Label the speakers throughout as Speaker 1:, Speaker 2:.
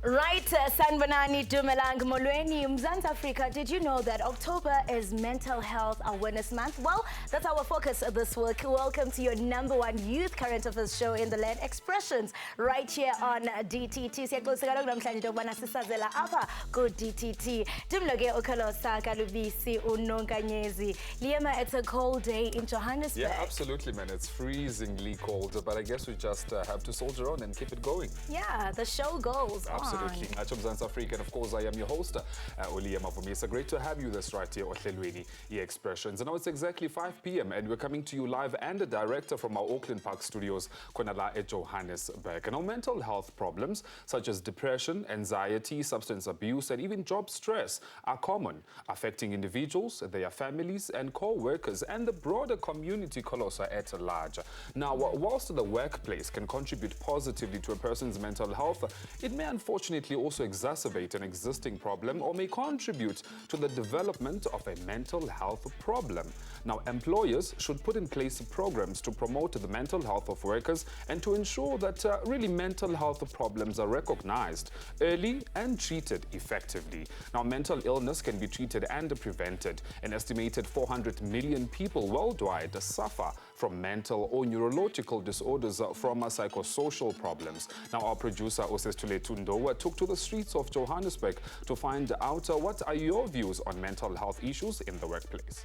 Speaker 1: Right, Sanbanani Dumelang Molweni, Mzansi Africa. Did you know that October is Mental Health Awareness Month? Well, that's our focus this week. Welcome to your #1 youth current affairs show in the land, Expressions, right here on DTT. Siyaxolisa namhlanje ukubana sisazela apha ku DTT. Dimloke ukhalosa kalubisi unonkanyezi. Liema, it's a cold day in Johannesburg.
Speaker 2: Yeah, absolutely, man. It's freezingly cold, but I guess we just have to soldier on and keep it going.
Speaker 1: Yeah, the show goes on.
Speaker 2: Absolutely. Mzansi Africa, and of course, I am your host, Oliema Vumi. It's great to have you this right here, Ohlelweni, Expressions. And now it's exactly 5 p.m. and we're coming to you live and direct from our Auckland Park studios, Konala at Johannesburg. And our mental health problems, such as depression, anxiety, substance abuse, and even job stress, are common, affecting individuals, their families, and co-workers, and the broader community colosa at large. Now, whilst the workplace can contribute positively to a person's mental health, it may unfortunately also exacerbate an existing problem or may contribute to the development of a mental health problem. Now, employers should put in place programs to promote the mental health of workers and to ensure that really mental health problems are recognized early and treated effectively. Now, mental illness can be treated and prevented. An estimated 400 million people worldwide suffer from mental or neurological disorders from psychosocial problems. Now, our producer, Osestule Tundo, took to the streets of Johannesburg to find out what are your views on mental health issues in the workplace.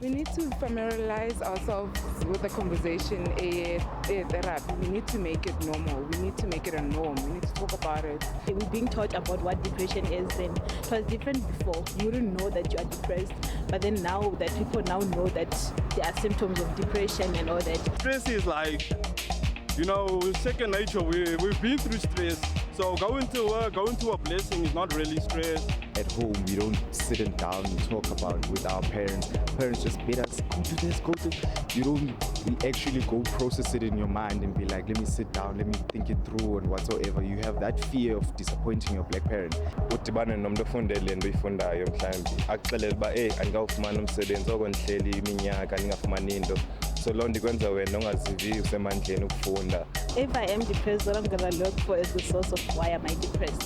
Speaker 3: We need to familiarize ourselves with the conversation, therapy. We need to make it normal. We need to make it a norm. We need to talk about it.
Speaker 4: We're being taught about what depression is, and it was different before. You wouldn't know that you are depressed, but then now that people now know that there are symptoms of depression and all that.
Speaker 5: Stress is like, you know, second nature. We've been through stress. So going to work, going to a blessing is not really stress.
Speaker 6: At home, we don't sit down and talk about with our parents. Parents just beat us, go do this, go do. You don't actually go process it in your mind and be like, let me sit down, let me think it through and whatsoever. You have that fear of disappointing your black parent.
Speaker 7: Udibane nomuntu ofundele into oyifundayo mhlawumbe akuxelele uba andikawufumana umsebenzi okondihleli iminyaka ndingafumani into. So loo nto ikwenza wena ungazivi usemandleni ukufunda.
Speaker 4: If I am depressed, what I'm going to look for is the source of why am I depressed.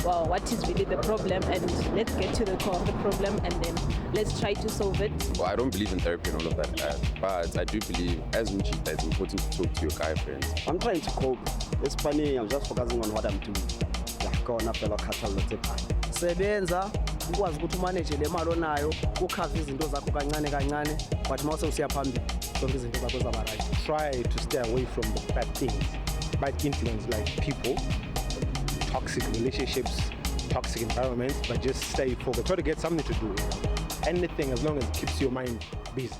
Speaker 4: Well, what is really the problem, and let's get to the core of the problem and then let's try to solve it.
Speaker 8: Well, I don't believe in therapy and all of that, but I do believe as Muchi that it's important to talk to your guy friends.
Speaker 9: I'm trying to cope. It's funny, I'm just focusing on what I'm doing. Yakona phela khathalele ekhaya. Sebenza ukwazi ukuthi umanage le mali onayo, ukhava izinto zakho kancane kancane, but mase usiya phambili zonke izinto zakho zaba right.
Speaker 10: Try to stay away from the bad things, bad influence like people, toxic relationships, toxic environments, but just stay focused. Try to get something to do. Anything as long as it keeps your mind busy.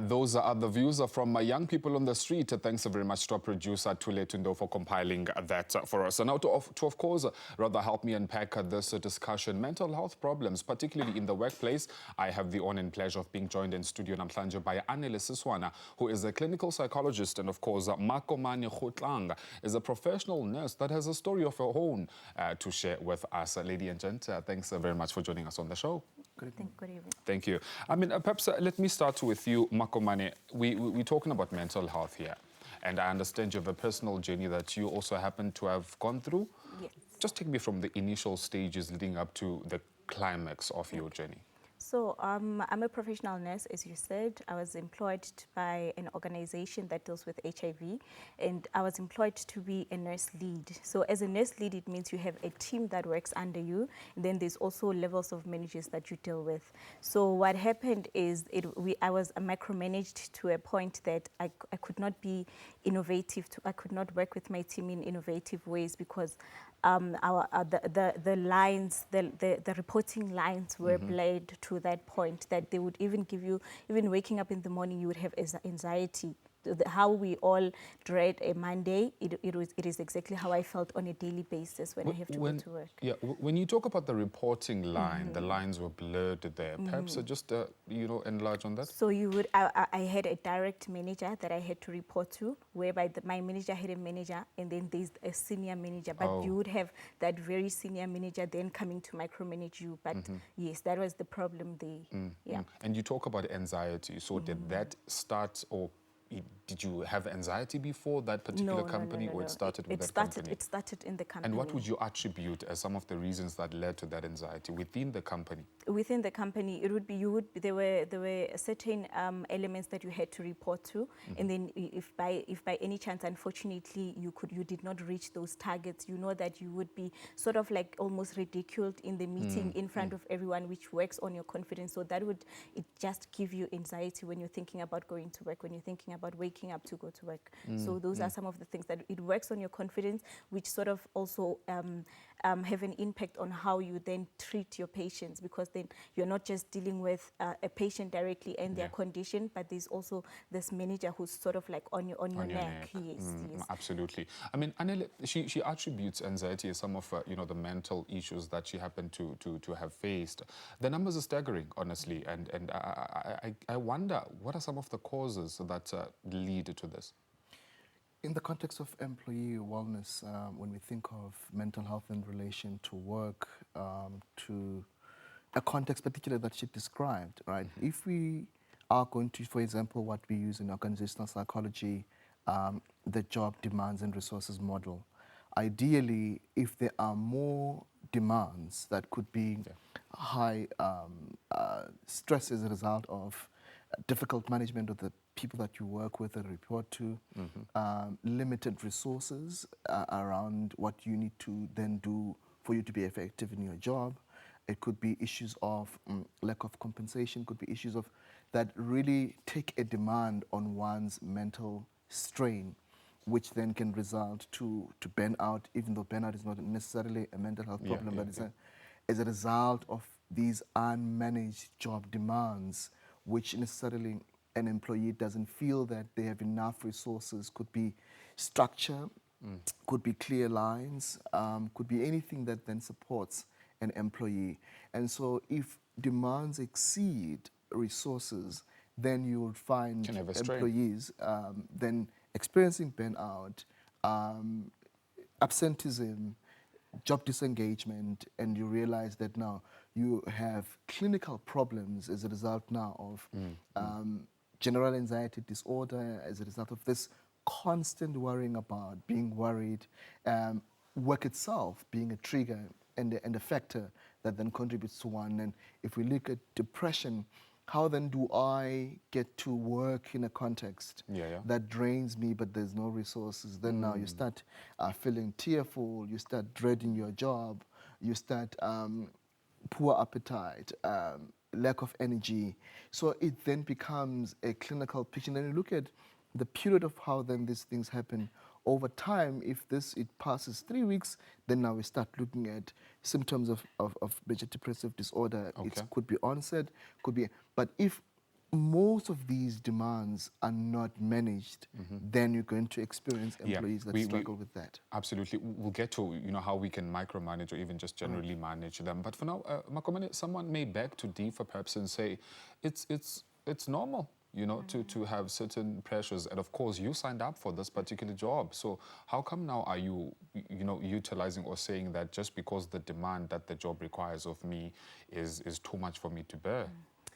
Speaker 2: Those are the views from young people on the street. Thanks very much to our producer, Tule Tundo, for compiling that for us. And now to of course, rather help me unpack this discussion, mental health problems, particularly in the workplace. I have the honor and pleasure of being joined in studio namhlanje by Anele Siswana, who is a clinical psychologist, and of course, Makomane Khotlang is a professional nurse that has a story of her own to share with us. Lady and gent, thanks very much for joining us on the show.
Speaker 1: Good evening.
Speaker 2: Thank you. I mean, perhaps let me start with you, Makomane. We're talking about mental health here, and I understand you have a personal journey that you also happen to have gone through.
Speaker 1: Yes.
Speaker 2: Just take me from the initial stages leading up to the climax of your journey.
Speaker 1: So I'm a professional nurse, as you said. I was employed by an organization that deals with HIV, and I was employed to be a nurse lead. So as a nurse lead, it means you have a team that works under you, and then there's also levels of managers that you deal with. So what happened is I was micromanaged to a point that I could not be innovative. I could not work with my team in innovative ways because the lines, the reporting lines were blurred to that point that they would even give you, even waking up in the morning, you would have anxiety. how we all dread a Monday, it is exactly how I felt on a daily basis when I have to go to work.
Speaker 2: Yeah, when you talk about the reporting line, the lines were blurred there. Perhaps just, enlarge on that?
Speaker 1: So I had a direct manager that I had to report to, whereby my manager had a manager, and then there's a senior manager. But you would have that very senior manager then coming to micromanage you. But yes, that was the problem there. Yeah.
Speaker 2: And you talk about anxiety. So did that start, or did you have anxiety before that particular company, or it started with that company?
Speaker 1: It started in the company.
Speaker 2: And what would you attribute as some of the reasons that led to that anxiety within the company?
Speaker 1: Within the company, there were certain elements that you had to report to, and then if by any chance, unfortunately, you did not reach those targets, you know that you would be sort of like almost ridiculed in the meeting in front of everyone, which works on your confidence. So it just give you anxiety when you're thinking about going to work, when you're thinking about waking up to go to work. So those are some of the things that it works on your confidence, which sort of also have an impact on how you then treat your patients, because then you're not just dealing with a patient directly and their condition, but there's also this manager who's sort of like on your neck. Yes, yes.
Speaker 2: Absolutely. I mean, Anele, she attributes anxiety as some of the mental issues that she happened to have faced. The numbers are staggering, honestly, and I wonder, what are some of the causes that lead to this?
Speaker 11: In the context of employee wellness, when we think of mental health in relation to work, to a context particularly that she described, right? If we are going to, for example, what we use in organizational psychology, the job demands and resources model, ideally, if there are more demands that could be high stress as a result of difficult management of the people that you work with and report to, limited resources around what you need to then do for you to be effective in your job. It could be issues of lack of compensation, could be issues of that really take a demand on one's mental strain, which then can result to burnout, even though burnout is not necessarily a mental health problem, but it's as a result of these unmanaged job demands, which necessarily an employee doesn't feel that they have enough resources. Could be structure, could be clear lines, could be anything that then supports an employee. And so if demands exceed resources, then you would find employees then experiencing burnout, absenteeism, job disengagement, and you realize that now you have clinical problems as a result now of general anxiety disorder, as a result of this constant worrying about being worried, work itself being a trigger and a factor that then contributes to one. And if we look at depression, how then do I get to work in a context that drains me, but there's no resources? Then now you start feeling tearful, you start dreading your job, you start poor appetite, lack of energy. So it then becomes a clinical picture. And then you look at the period of how then these things happen over time. If it passes 3 weeks, then now we start looking at symptoms of major depressive disorder. It could be onset, could be, but if most of these demands are not managed, then you're going to experience employees that struggle with that.
Speaker 2: Absolutely. We'll get to how we can micromanage or even just generally manage them. But for now, Makomane, someone may beg to differ perhaps and say it's normal, to have certain pressures. And of course, you signed up for this particular job. So how come now are you, utilizing or saying that just because the demand that the job requires of me is too much for me to bear?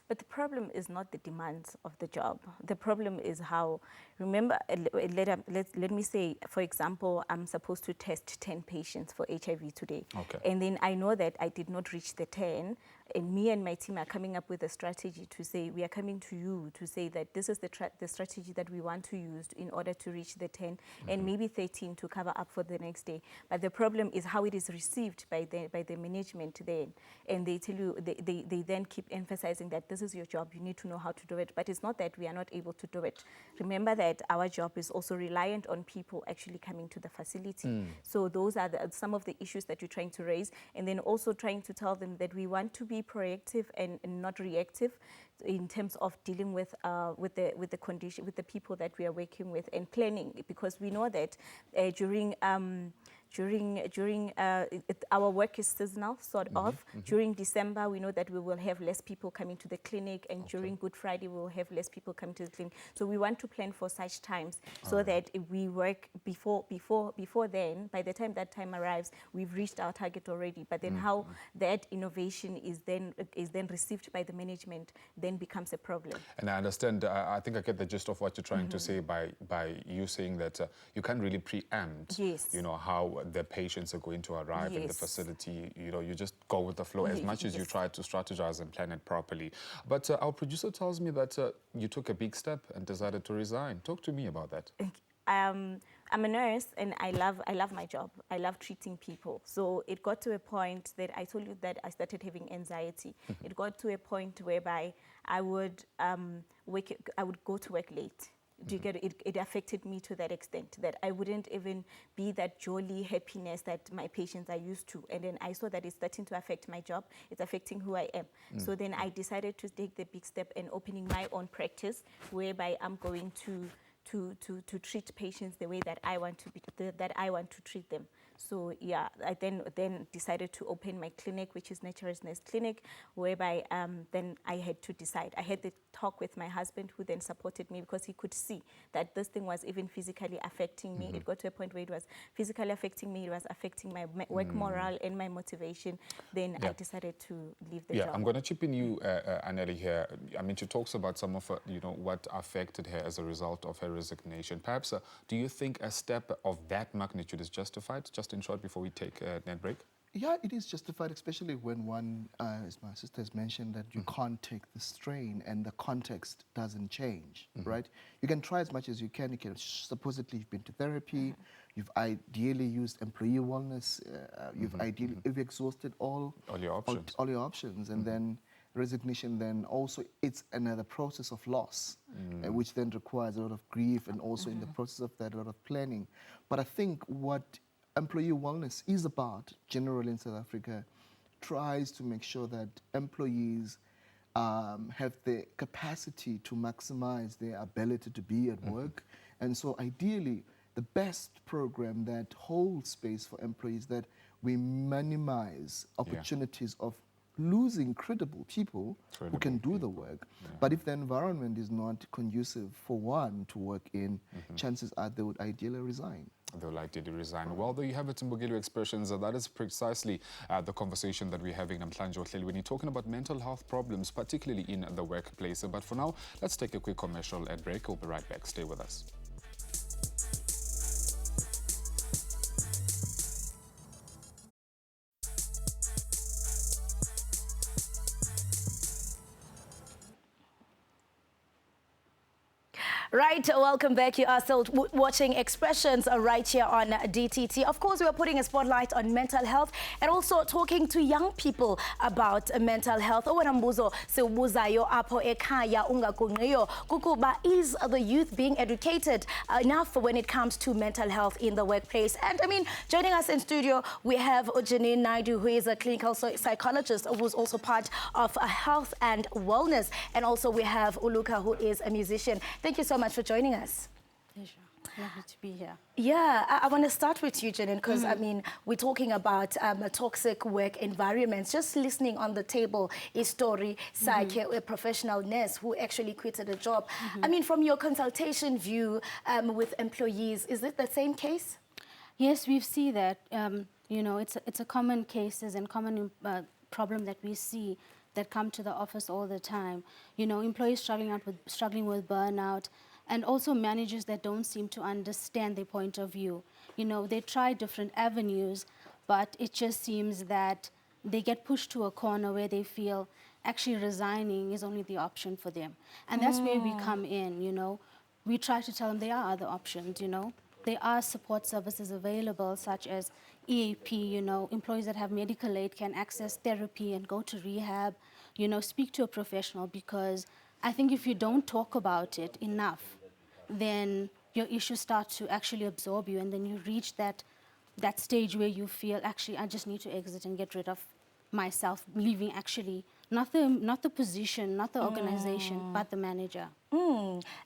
Speaker 1: But the problem is not the demands of the job. The problem is how, remember, let me say, for example, I'm supposed to test 10 patients for HIV today. And then I know that I did not reach the 10, and me and my team are coming up with a strategy to say, we are coming to you to say that this is the strategy that we want to use in order to reach the 10 and maybe 13 to cover up for the next day. But the problem is how it is received by the management then. And they tell you, they then keep emphasizing that this is your job, you need to know how to do it. But it's not that we are not able to do it. Remember that our job is also reliant on people actually coming to the facility. So those are some of the issues that you're trying to raise, and then also trying to tell them that we want to be be proactive and not reactive in terms of dealing with the condition, with the people that we are working with, and planning, because we know that during our work is seasonal, sort of. During December, we know that we will have less people coming to the clinic, and during Good Friday, we will have less people coming to the clinic. So we want to plan for such times so that if we work before then. By the time that time arrives, we've reached our target already. But then how that innovation is then received by the management then becomes a problem.
Speaker 2: And I understand, I think I get the gist of what you're trying to say by you saying that you can't really preempt, you know, how the patients are going to arrive in the facility. You know, you just go with the flow as much as you try to strategize and plan it properly. But our producer tells me that you took a big step and decided to resign. Talk to me about that.
Speaker 1: I'm a nurse, and I love my job. I love treating people. So it got to a point that I told you that I started having anxiety. It got to a point whereby I would go to work late. Do you get it? It affected me to that extent that I wouldn't even be that jolly happiness that my patients are used to. And then I saw that it's starting to affect my job. It's affecting who I am. So then I decided to take the big step in opening my own practice, whereby I'm going to treat patients the way that I want to treat them. So yeah, I then decided to open my clinic, which is Naturalness Clinic, whereby then I had to decide. I had the talk with my husband, who then supported me, because he could see that this thing was even physically affecting me. It got to a point where it was physically affecting me, it was affecting my work morale and my motivation. Then I decided to leave the job.
Speaker 2: I'm going to chip in you, Anneli, here. I mean, she talks about some of you know, what affected her as a result of her resignation. Perhaps, do you think a step of that magnitude is justified? Just in short, before we take a net break.
Speaker 11: Yeah, it is justified, especially when one, as my sister has mentioned, that you can't take the strain and the context doesn't change, right? You can try as much as you can. Supposedly you've been to therapy, you've ideally used employee wellness, you've exhausted all your options, and then resignation, then also it's another process of loss, which then requires a lot of grief, and also in the process of that, a lot of planning. But I think what employee wellness is about, generally in South Africa, tries to make sure that employees have the capacity to maximize their ability to be at work. And so ideally, the best program that holds space for employees, that we minimize opportunities of losing credible people who can do the work. But if the environment is not conducive for one to work in, chances are they would ideally resign.
Speaker 2: They would ideally resign. Well, there you have it, Mbogelu Expressions. That is precisely the conversation that we're having namhlanje when you're talking about mental health problems, particularly in the workplace. But for now, let's take a quick commercial ad break. We'll be right back. Stay with us.
Speaker 12: Right, welcome back. You are still watching Expressions right here on DTT. Of course, we are putting a spotlight on mental health and also talking to young people about mental health. Mbuzo siubuzayo apho ekhaya ungagonqiyo kukuba, is the youth being educated enough when it comes to mental health in the workplace? And I mean, joining us in studio, we have Janine Naidu, who is a clinical psychologist, who's also part of health and wellness. And also we have Uluka, who is a musician. Thank you so much for joining us.
Speaker 13: Pleasure. Lovely to be here.
Speaker 12: Yeah, I want to start with you, Janine, because I mean, we're talking about toxic work environments. Just listening on the table is story, a professional nurse who actually quitted a job. I mean, from your consultation view with employees, is it the same case?
Speaker 13: Yes, we see that. You know, it's a common cases and common problem that we see that come to the office all the time. You know, employees struggling with burnout, and also managers that don't seem to understand their point of view. You know, they try different avenues, but it just seems that they get pushed to a corner where they feel actually resigning is only the option for them. And that's where we come in, you know. We try to tell them there are other options, you know. There are support services available, such as EAP, you know. Employees that have medical aid can access therapy and go to rehab, you know, speak to a professional, because I think if you don't talk about it enough, then your issues start to actually absorb you, and then you reach that stage where you feel, actually, I just need to exit and get rid of myself leaving actually, not the position, not the organization, but the manager.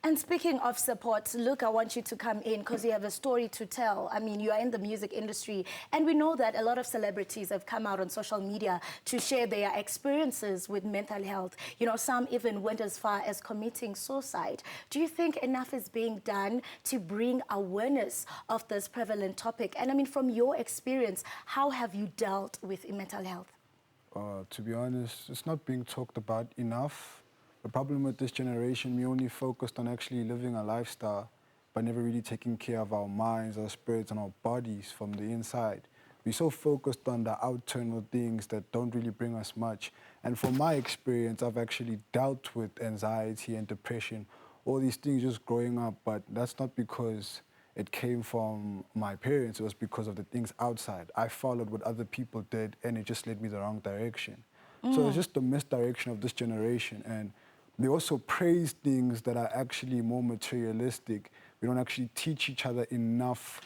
Speaker 12: And speaking of support, look, I want you to come in because you have a story to tell. I mean, you are in the music industry, and we know that a lot of celebrities have come out on social media to share their experiences with mental health. You know, some even went as far as committing suicide. Do you think enough is being done to bring awareness of this prevalent topic? And I mean, from your experience, how have you dealt with mental health?
Speaker 14: To be honest, it's not being talked about enough. The problem with this generation, we only focused on actually living a lifestyle, but never really taking care of our minds, our spirits, and our bodies from the inside. We're so focused on the external things that don't really bring us much. And from my experience, I've actually dealt with anxiety and depression, all these things just growing up, but that's not because it came from my parents, it was because of the things outside. I followed what other people did, and it just led me the wrong direction. So it's just the misdirection of this generation, and they also praise things that are actually more materialistic. We don't actually teach each other enough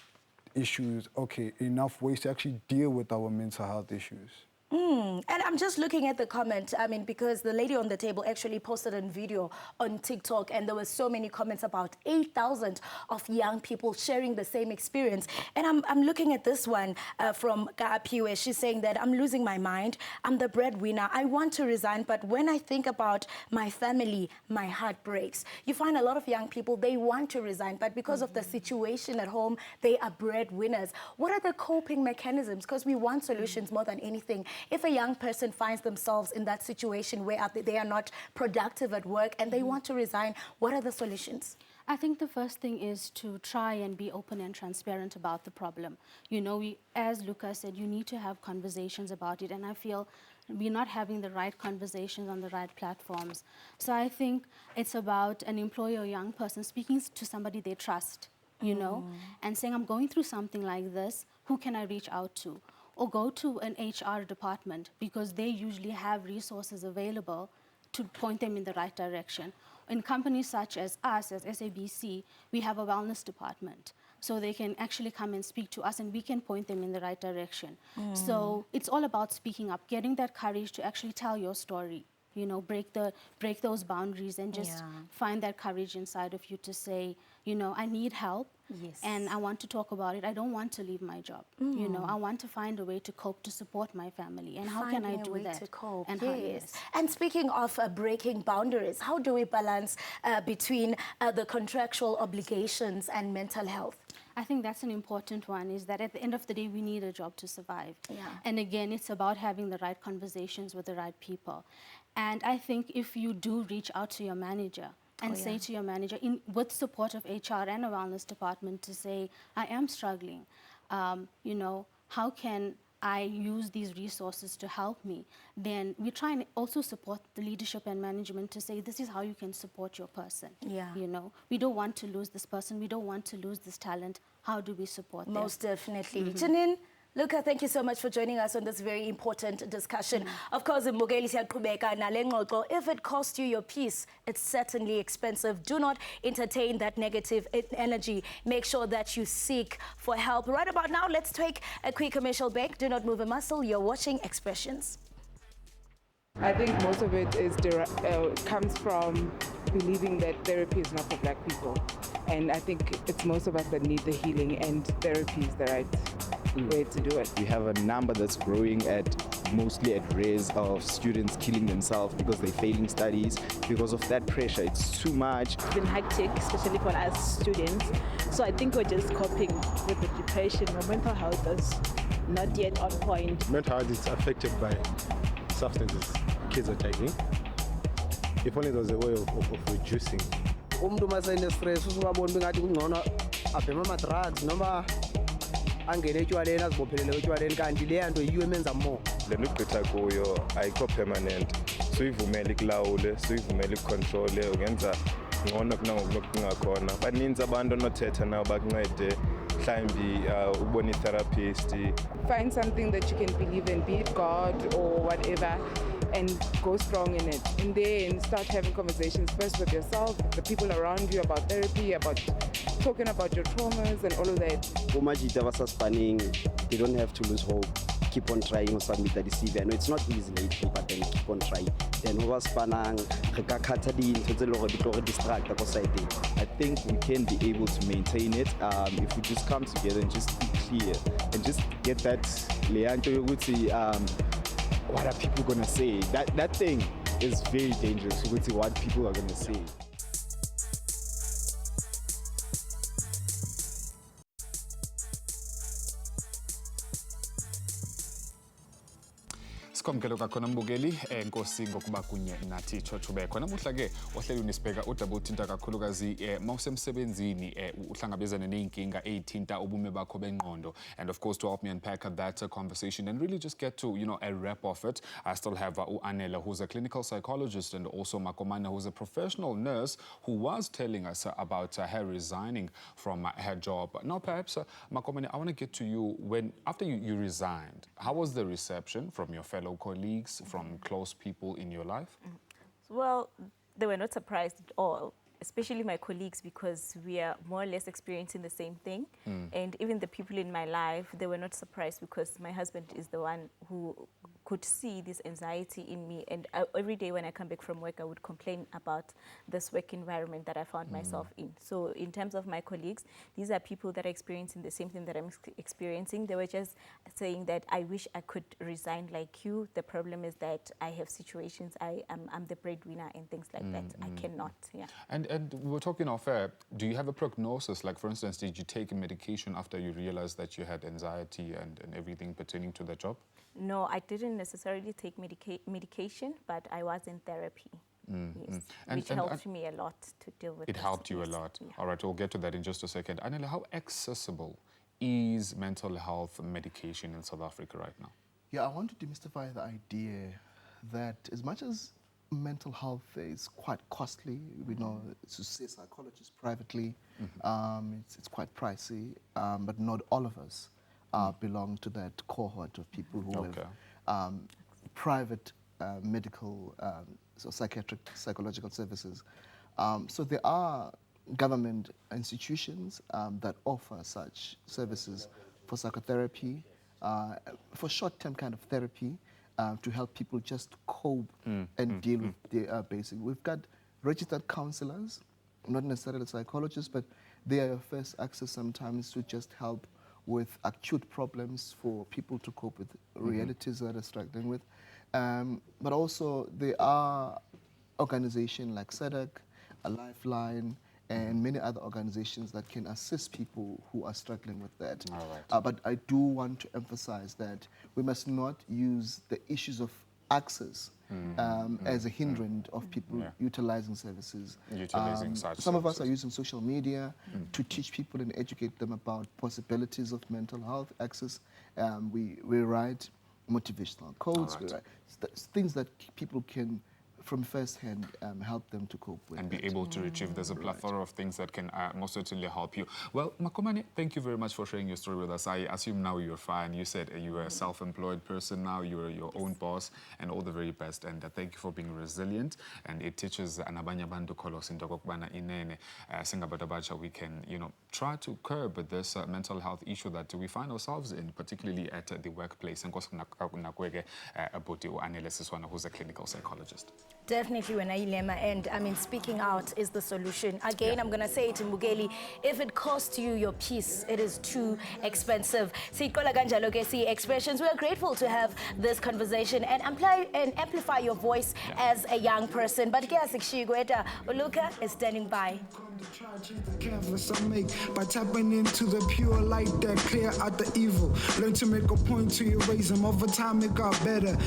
Speaker 14: enough ways to actually deal with our mental health issues.
Speaker 12: And I'm just looking at the comment, I mean, because the lady on the table actually posted a video on TikTok, and there were so many comments, about 8,000 of young people sharing the same experience. And I'm looking at this one from Kaapi, where she's saying that I'm losing my mind, I'm the breadwinner, I want to resign, but when I think about my family, my heart breaks. You find a lot of young people, they want to resign, but because of the situation at home, they are breadwinners. What are the coping mechanisms? Because we want solutions more than anything. If a young person finds themselves in that situation where they are not productive at work and they want to resign, what are the solutions?
Speaker 13: I think the first thing is to try and be open and transparent about the problem. You know, as Lucas said, you need to have conversations about it, and I feel we're not having the right conversations on the right platforms. So I think it's about an employer or young person speaking to somebody they trust, you know, and saying, I'm going through something like this, who can I reach out to? Or go to an HR department, because they usually have resources available to point them in the right direction. In companies such as us, as SABC, we have a wellness department. So they can actually come and speak to us, and we can point them in the right direction. So it's all about speaking up, getting that courage to actually tell your story. You know, break those boundaries and just find that courage inside of you to say, you know, I need help.
Speaker 12: Yes.
Speaker 13: And I want to talk about it. I don't want to leave my job. You know, I want to find a way to cope, to support my family. And how can I do that?
Speaker 12: To cope.
Speaker 13: And
Speaker 12: yes. And speaking of breaking boundaries, how do we balance between the contractual obligations and mental health?
Speaker 13: I think that's an important one, is that at the end of the day, we need a job to survive.
Speaker 12: Yeah.
Speaker 13: And again, it's about having the right conversations with the right people. And I think if you do reach out to your manager and say to your manager, with support of HR and a wellness department, to say, I am struggling, you know, how can I use these resources to help me? Then we try and also support the leadership and management to say, this is how you can support your person.
Speaker 12: Yeah.
Speaker 13: You know, we don't want to lose this person. We don't want to lose this talent. How do we support them?
Speaker 12: Most definitely. Janine, Luca, thank you so much for joining us on this very important discussion. Of course, if it costs you your peace, it's certainly expensive. Do not entertain that negative energy. Make sure that you seek for help. Right about now, let's take a quick commercial break. Do not move a muscle. You're watching Expressions.
Speaker 3: I think most of it is comes from believing that therapy is not for Black people. And I think it's most of us that need the healing, and therapy is the right way to do it.
Speaker 6: We have a number that's growing mostly at res of students killing themselves because they're failing studies. Because of that pressure, it's too much.
Speaker 4: It's been hectic, especially for us students. So I think we're just coping with the depression. Our mental health is not yet on point.
Speaker 10: Mental health is affected by substances kids are taking. If only there was a way of reducing.
Speaker 9: Umuntu masayine stress usungaboni bengathi kungcono abhema ama drugs noma angene etshwaleni azibophelele etshwaleni kanti le nto yiyo emenza more.
Speaker 7: Le nto igqitha kuyo ayikho permanent. Suyivumela ikulawule, suyivumela icontrole, ungenza ngcono kunangokucingakhona. Baninzi abantu onothetha nabo bakuncede. Mhlawumbi ubona i-therapist.
Speaker 3: Find something that you can believe in, be it God or whatever, and go strong in it. And then start having conversations first with yourself, the people around you, about therapy, about talking about your traumas and all of that.
Speaker 9: Umajita versus spanning, they don't have to lose hope. Keep on trying or submit the CV. I know it's not easy lately, but then keep on trying. Then over spanning, distract.
Speaker 6: I think we can be able to maintain it if we just come together and just be clear and just get that what are people gonna say? That thing is very dangerous. What people are gonna say.
Speaker 2: Sikwamkela kakhona mbukeli enkosi ngokuba kunye nathi chochubeko namuhla ke ohlelweni sibheka udaba uthinta kakhulukazi mawusemsebenzini uhlangabezana neyinkinga ezithinta ubume bakho bengqondo. And of course, to help me unpack that conversation and really just get to a wrap of it, I still have Anela, who's a clinical psychologist, and also Makomane, who's a professional nurse who was telling us about her resigning from her job. Now perhaps Makomane, I want to get to you after you resigned, how was the reception from your fellow colleagues, from close people in your life?
Speaker 1: Well, they were not surprised at all, especially my colleagues, because we are more or less experiencing the same thing. And even the people in my life, they were not surprised because my husband is the one who could see this anxiety in me. And every day when I come back from work, I would complain about this work environment that I found myself in. So in terms of my colleagues, these are people that are experiencing the same thing that I'm experiencing. They were just saying that I wish I could resign like you. The problem is that I have situations, I'm the breadwinner and things like that. I cannot, yeah.
Speaker 2: And we were talking off air, do you have a prognosis? Like, for instance, did you take medication after you realized that you had anxiety and everything pertaining to the job?
Speaker 1: No, I didn't necessarily take medication, but I was in therapy, yes, which helped me a lot to deal with
Speaker 2: it. It helped you a lot. Yeah. All right, we'll get to that in just a second. Anela, how accessible is mental health medication in South Africa right now?
Speaker 11: Yeah, I want to demystify the idea that as much as mental health is quite costly, we know to see a psychologist privately, it's quite pricey, but not all of us belong to that cohort of people who have private medical, so psychiatric, psychological services. So there are government institutions that offer such services for psychotherapy, for short-term kind of therapy, to help people just cope and deal with the basic. We've got registered counselors, not necessarily psychologists, but they are your first access sometimes to just help with acute problems for people to cope with realities that they're struggling with. But also there are organizations like SADC, a Lifeline, and many other organizations that can assist people who are struggling with that.
Speaker 2: All right.
Speaker 11: But I do want to emphasize that we must not use the issues of access as a hindrance of people utilizing services. Some of us are using social media to teach people and educate them about possibilities of mental health access. We write motivational quotes, we write things that people can from first hand help them to cope with.
Speaker 2: And be able to retrieve. There's a plethora of things that can most certainly help you. Well, Makomane, thank you very much for sharing your story with us. I assume now you're fine. You said you're a self-employed person now, you're your own boss, and all the very best. And thank you for being resilient. And it teaches anabanya bantu kolos into kokubana inene singabadabacha we can, try to curb this mental health issue that we find ourselves in, particularly at the workplace. And who's a clinical psychologist.
Speaker 12: Definitely, Wenayilema, and I mean, speaking out is the solution. Again, I'm going to say it in Mbugeli, if it costs you your peace, it is too expensive. Sikola Ganjalo Kesi Expressions, we are grateful to have this conversation and amplify your voice as a young person. But Uluka is standing by.
Speaker 15: The canvas I make by tapping into the pure light that clear out the evil. Learn to make a point to erase them. Over time it got better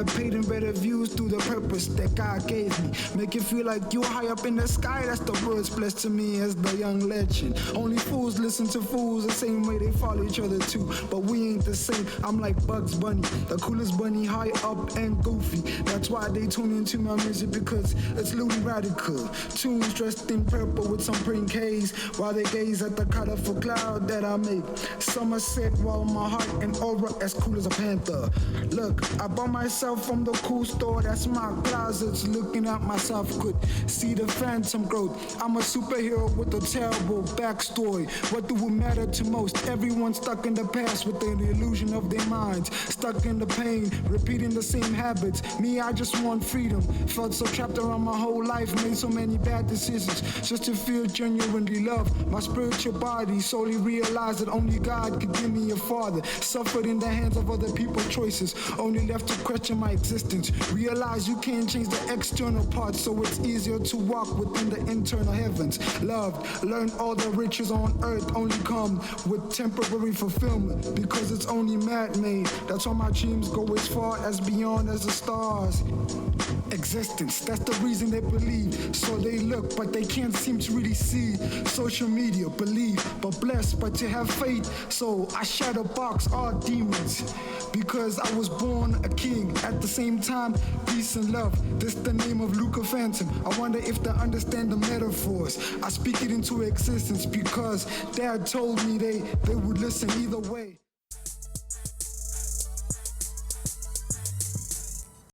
Speaker 15: paid and better views through the purpose that God gave me. Make it feel like you high up in the sky. That's the words blessed to me as the young legend. Only fools listen to fools the same way they follow each other too. But we ain't the same. I'm like Bugs Bunny, the coolest bunny, high up and goofy. That's why they tune into my music, because it's lewdly radical. Tunes dressed in purple with some pink haze, while they gaze at the colorful cloud that I make. Somerset, while my heart and aura as cool as a panther. Look, I bought myself from the cool store, that's my plaza. closets, looking at myself, could see the phantom growth. I'm a superhero with a terrible backstory. What do it matter to most? Everyone's stuck in the past with the illusion of their minds, stuck in the pain, repeating the same habits. Me, I just want freedom. Felt so trapped around my whole life, made so many bad decisions just to feel genuinely loved. My spiritual body slowly realized that only God could give me a father. Suffered in the hands of other people's choices, only left to question my existence. Realize you can't change the external parts, so it's easier to walk within the internal heavens. Loved, learned all the riches on earth only come with temporary fulfillment, because it's only man-made. That's why my dreams go as far as beyond as the stars. Existence, that's the reason they believe. So they look, but they can't seem to really see. Social media, believe, but blessed, but to have faith. So I shadow box all demons, because I was born a king. At the same time, peace and love. This the name of Luca Phantom. I wonder if they understand the metaphors. I speak it into existence because Dad told me they would listen either way.